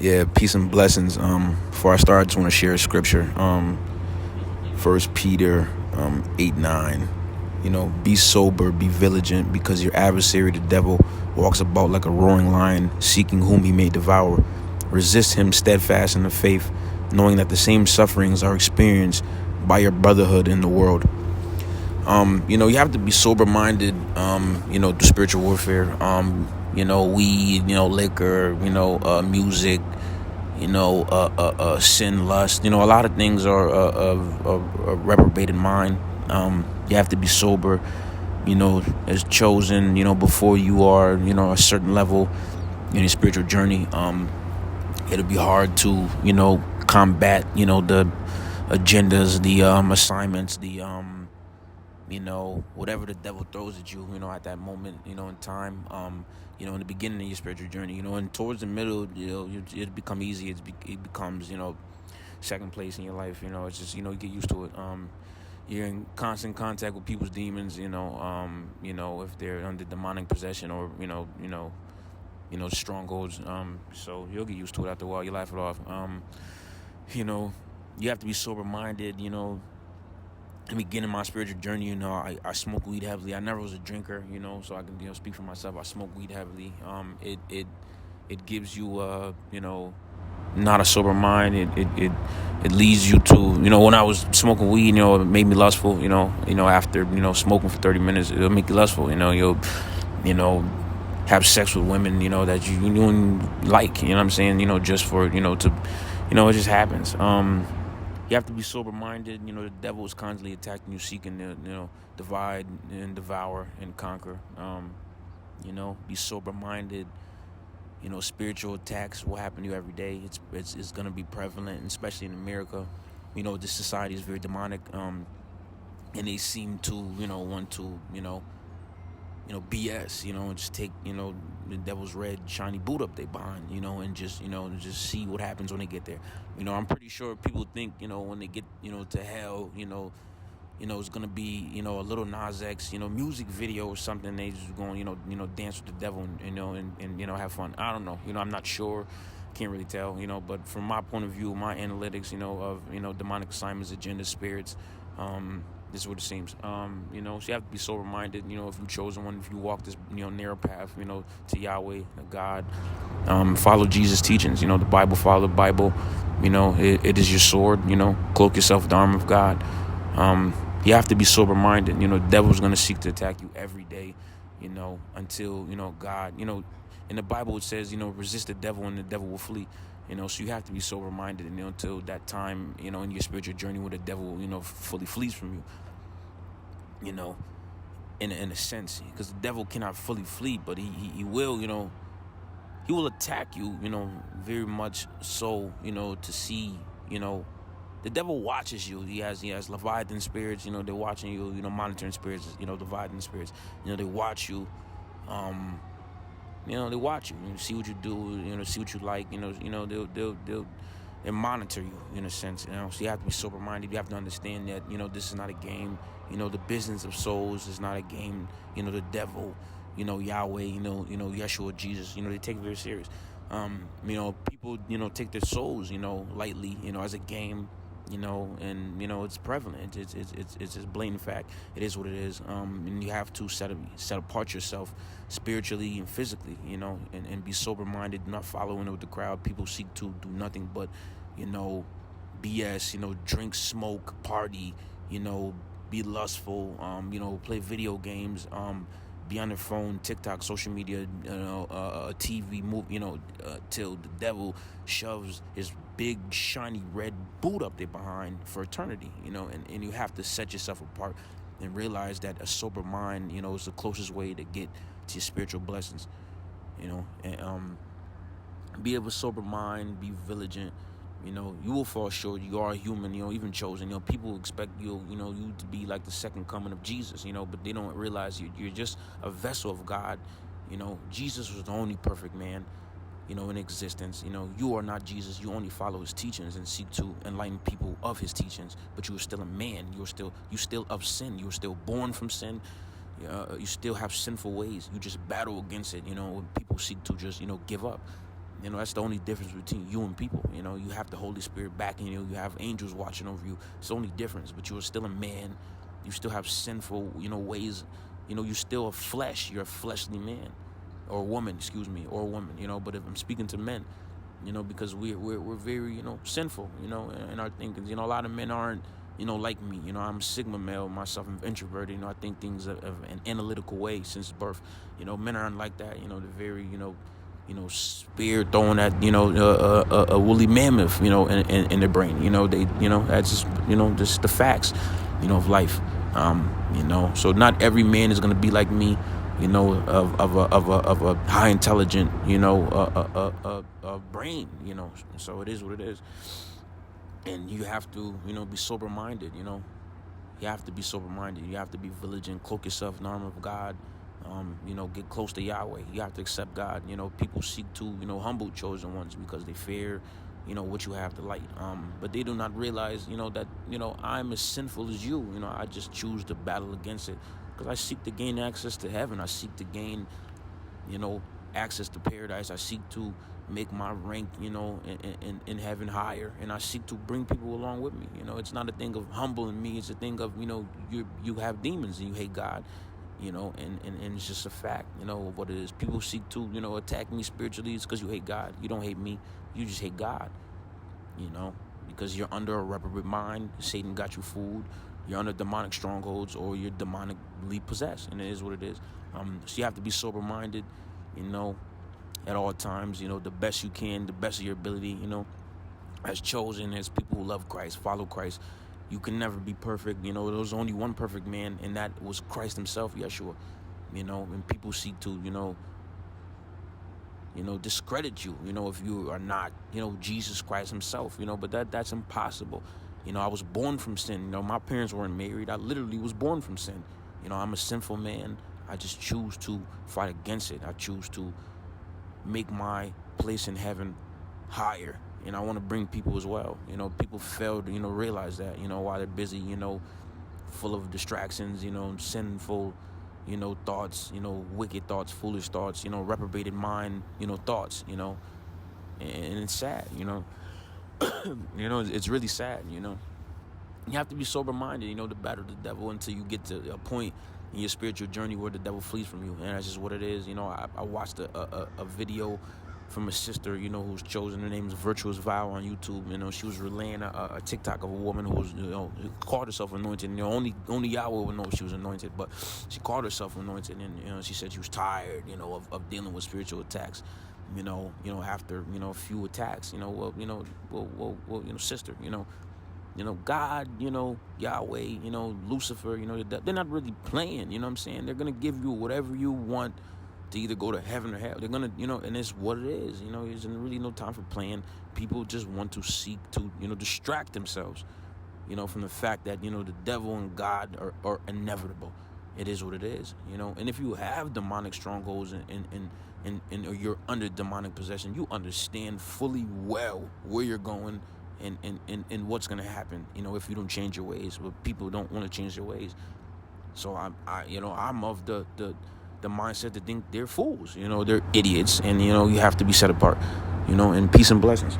Yeah, peace and blessings. Before I start, I just want to share a scripture. First Peter 8:9. Be sober, be vigilant, because your adversary, the devil, walks about like a roaring lion, seeking whom he may devour. Resist him steadfast in the faith, knowing that the same sufferings are experienced by your brotherhood in the world. You have to be sober minded, through spiritual warfare. Weed, liquor, music, sin, lust. A lot of things are a reprobated mind. You have to be sober, as chosen, before you are, a certain level in your spiritual journey. It'll be hard to, combat, the agendas, the assignments, the whatever the devil throws at you, at that moment, in time, in the beginning of your spiritual journey, and towards the middle, it become easy. It becomes, second place in your life. It's just, you get used to it. You're in constant contact with people's demons, if they're under demonic possession or, strongholds. So you'll get used to it after a while. You laugh it off. You have to be sober minded, in the beginning of my spiritual journey, I smoke weed heavily. I never was a drinker, so I can, speak for myself. I smoke weed heavily. It gives you, not a sober mind. It leads you to, when I was smoking weed, it made me lustful. After smoking for 30 minutes, it'll make you lustful. You'll, have sex with women, that you like. You know what I'm saying? Just for, to, it just happens. You have to be sober-minded. The devil is constantly attacking you, seeking to, divide and devour and conquer. Be sober-minded. Spiritual attacks will happen to you every day. It's going to be prevalent, especially in America. This society is very demonic, and they seem to, want to, BS, just take, the devil's red shiny boot up they behind, and just see what happens when they get there. I'm pretty sure people think, when they get, to hell, it's gonna be, a little Nas X, music video or something. They just going, dance with the devil and have fun. I don't know. I'm not sure. Can't really tell, but from my point of view, my analytics, of, demonic assignments, agenda, spirits, this is what it seems. So you have to be sober-minded, if you've chosen one, if you walk this, narrow path, to Yahweh, God. Follow Jesus' teachings, the Bible, follow the Bible. It is your sword, cloak yourself with the armor of God. You have to be sober-minded. The devil's going to seek to attack you every day, until, God, in the Bible it says, resist the devil and the devil will flee. So you have to be sober-minded, until that time, in your spiritual journey where the devil, fully flees from you. In a sense, because the devil cannot fully flee, but he will, he will attack you, very much so, to see, the devil watches you. He has Leviathan spirits, they're watching you, monitoring spirits, Leviathan spirits, they watch you. They watch you, see what you do, see what you like, they'll monitor you in a sense, So you have to be sober-minded. You have to understand that, this is not a game. The business of souls is not a game. The devil, Yahweh, Yeshua, Jesus, they take it very serious. People, take their souls, lightly, as a game. And it's prevalent. It's just blatant fact. It is what it is. And you have to set apart yourself spiritually and physically, and be sober-minded, not following with the crowd. People seek to do nothing but, BS, drink, smoke, party, be lustful, play video games, be on their phone, TikTok, social media, TV, movie, till the devil shoves his big shiny red boot up there behind for eternity, and you have to set yourself apart and realize that a sober mind, is the closest way to get to your spiritual blessings, and be of a sober mind, be vigilant. You will fall short. You are human, even chosen. People expect you to be like the second coming of Jesus, but they don't realize you're just a vessel of God. Jesus was the only perfect man, in existence. You are not Jesus. You only follow his teachings and seek to enlighten people of his teachings, but you are still a man. You still of sin. You are still born from sin. You still have sinful ways. You just battle against it, when people seek to just, give up. You know, that's the only difference between you and people. You know, you have the Holy Spirit backing you. You have angels watching over you. It's the only difference. But you are still a man. You still have sinful, ways. You know, you're still a flesh. You're a fleshly man. Or a woman, or a woman. You know, but if I'm speaking to men, because we're very, sinful, in our thinking. You know, a lot of men aren't, like me. You know, I'm a Sigma male myself. I'm introverted. You know, I think things of an analytical way since birth. You know, men aren't like that. You know, they're very, spear throwing at, a woolly mammoth, in their brain. You know, that's just the facts, of life. So not every man is gonna be like me, of a high intelligent, brain, So it is what it is, and you have to, be sober minded. You have to be sober minded. You have to be vigilant. Cloak yourself in the armor of God. Get close to Yahweh. You have to accept God. People seek to, humble chosen ones because they fear, what you have to light. But they do not realize, that, I'm as sinful as you. I just choose to battle against it because I seek to gain access to heaven. I seek to gain, access to paradise. I seek to make my rank, in heaven higher. And I seek to bring people along with me. It's not a thing of humbling me. It's a thing of, you have demons and you hate God. And it's just a fact, of what it is. People seek to, attack me spiritually. It's because you hate God. You don't hate me. You just hate God, because you're under a reprobate mind. Satan got you fooled. You're under demonic strongholds or you're demonically possessed, and it is what it is. So you have to be sober-minded, at all times, the best you can, the best of your ability, as chosen, as people who love Christ, follow Christ. You can never be perfect. There was only one perfect man, and that was Christ himself, Yeshua. And people seek to, discredit you, if you are not, Jesus Christ himself, but that's impossible. I was born from sin. My parents weren't married. I literally was born from sin. I'm a sinful man. I just choose to fight against it. I choose to make my place in heaven higher. I want to bring people as well. People fail to, realize that, while they're busy, full of distractions, sinful, thoughts, wicked thoughts, foolish thoughts, reprobated mind, thoughts, and it's sad, it's really sad, You have to be sober-minded, to battle the devil until you get to a point in your spiritual journey where the devil flees from you. And that's just what it is. I watched a video from a sister, who's chosen. Her name is Virtuous Vow on YouTube. She was relaying a TikTok of a woman who was, who called herself anointed. Only Yahweh would know she was anointed, but she called herself anointed. And, she said she was tired, of dealing with spiritual attacks. After, a few attacks, sister, God, Yahweh, Lucifer, they're not really playing, what I'm saying? They're going to give you whatever you want to either go to heaven or hell. They're going to, and it's what it is, there's really no time for playing. People just want to seek to, distract themselves, from the fact that, the devil and God are inevitable. It is what it is, and if you have demonic strongholds and or you're under demonic possession, you understand fully well where you're going and what's going to happen, if you don't change your ways. But people don't want to change their ways. So I'm of the mindset to think they're fools, they're idiots, and you have to be set apart, and peace and blessings.